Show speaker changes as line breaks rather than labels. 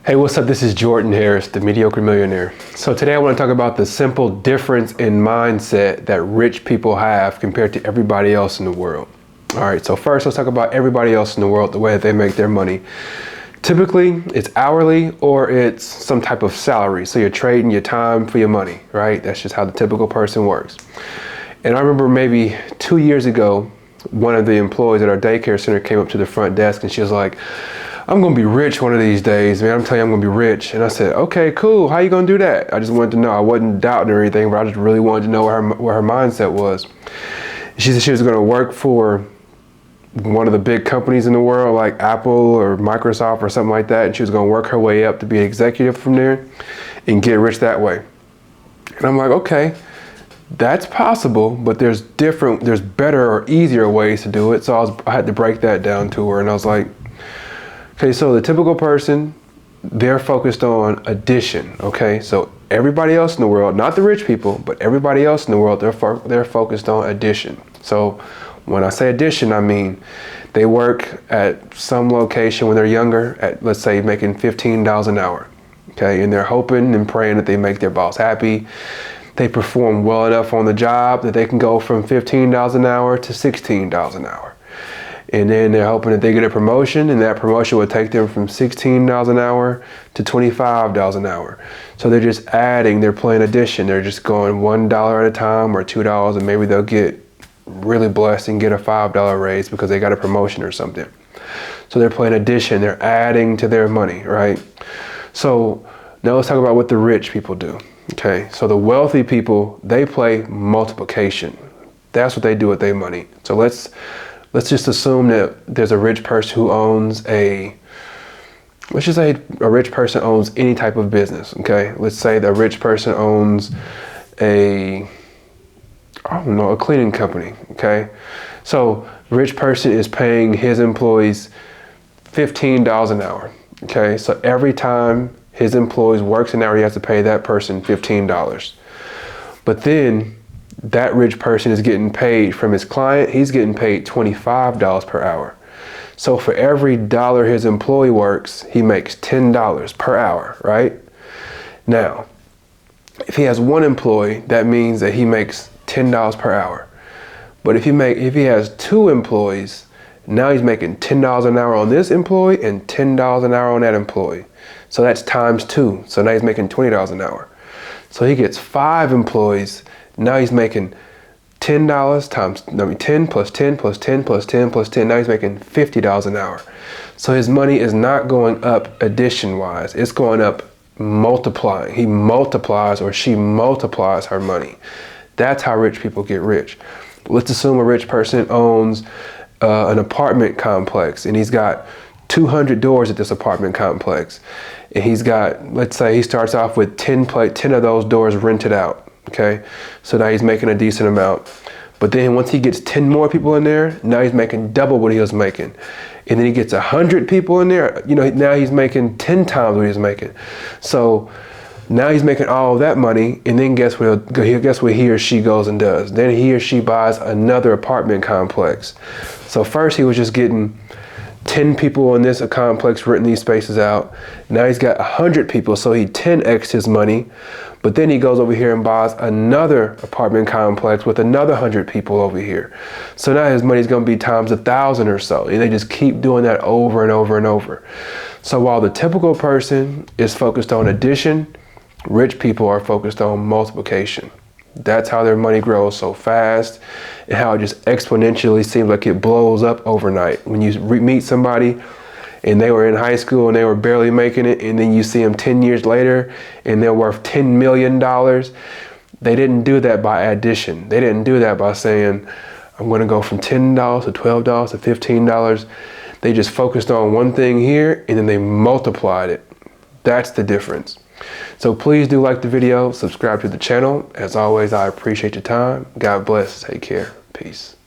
Hey, what's up? This is Jordan Harris, the Mediocre Millionaire. So today I want to talk about the simple difference in mindset that rich people have compared to everybody else in the world. All right, so first let's talk about everybody else in the world, the way that they make their money. Typically, it's hourly or it's some type of salary. So you're trading your time for your money, right? That's just how the typical person works. And I remember maybe 2 years ago, one of the employees at our daycare center came up to the front desk and she was like, "I'm gonna be rich one of these days, man. I'm telling you, I'm gonna be rich." And I said, "Okay, cool. How you gonna do that?" I just wanted to know. I wasn't doubting or anything, but I just really wanted to know where her mindset was. She said she was gonna work for one of the big companies in the world, like Apple or Microsoft or something like that. And she was gonna work her way up to be an executive from there and get rich that way. And I'm like, okay, that's possible, but there's better or easier ways to do it. So I had to break that down to her, and I was like, okay, so the typical person, they're focused on addition, okay? So everybody else in the world, not the rich people, but everybody else in the world, they're focused on addition. So when I say addition, I mean they work at some location when they're younger at, let's say, making $15 an hour, okay? And they're hoping and praying that they make their boss happy. They perform well enough on the job that they can go from $15 an hour to $16 an hour. And then they're hoping that they get a promotion, and that promotion would take them from $16 an hour to $25 an hour. So they're just adding, they're playing addition. They're just going $1 at a time or $2, and maybe they'll get really blessed and get a $5 raise because they got a promotion or something. So they're playing addition, they're adding to their money, right? So now let's talk about what the rich people do, okay? So the wealthy people, they play multiplication. That's what they do with their money. So let's just assume that there's a rich person who owns let's just say a rich person owns any type of business, okay? Let's say the rich person owns a cleaning company, okay? So rich person is paying his employees $15 an hour, okay? So every time his employees works an hour, he has to pay that person $15. But then that rich person is getting paid from his client, he's getting paid $25 per hour. So for every dollar his employee works, he makes $10 per hour, right? Now, if he has one employee, that means that he makes $10 per hour. But if he has two employees, now he's making $10 an hour on this employee and $10 an hour on that employee. So that's times two. So now he's making $20 an hour. So he gets 5 employees. Now he's making $10 times 10 plus 10 plus 10 plus 10 plus 10. Now he's making $50 an hour. So his money is not going up addition-wise. It's going up multiplying. He multiplies, or she multiplies her money. That's how rich people get rich. Let's assume a rich person owns an apartment complex, and he's got 200 doors at this apartment complex. And he's got, let's say he starts off with 10 of those doors rented out. Okay, so now he's making a decent amount. But then once he gets 10 more people in there, now he's making double what he was making. And then he gets 100 people in there, now he's making 10 times what he was making. So now he's making all of that money, and then guess what he or she goes and does? Then he or she buys another apartment complex. So first he was just getting 10 people in this complex renting these spaces out. Now he's got 100 people, so he 10x his money. But then he goes over here and buys another apartment complex with another 100 people over here. So now his money's gonna be times 1,000 or so. And they just keep doing that over and over and over. So while the typical person is focused on addition, rich people are focused on multiplication. That's how their money grows so fast, and how it just exponentially seems like it blows up overnight. When you meet somebody and they were in high school and they were barely making it, and then you see them 10 years later and they're worth $10 million, they didn't do that by addition. They didn't do that by saying, I'm gonna go from $10 to $12 to $15. They just focused on one thing here, and then they multiplied it. That's the difference. So please do like the video, subscribe to the channel. As always, I appreciate your time. God bless, take care, peace.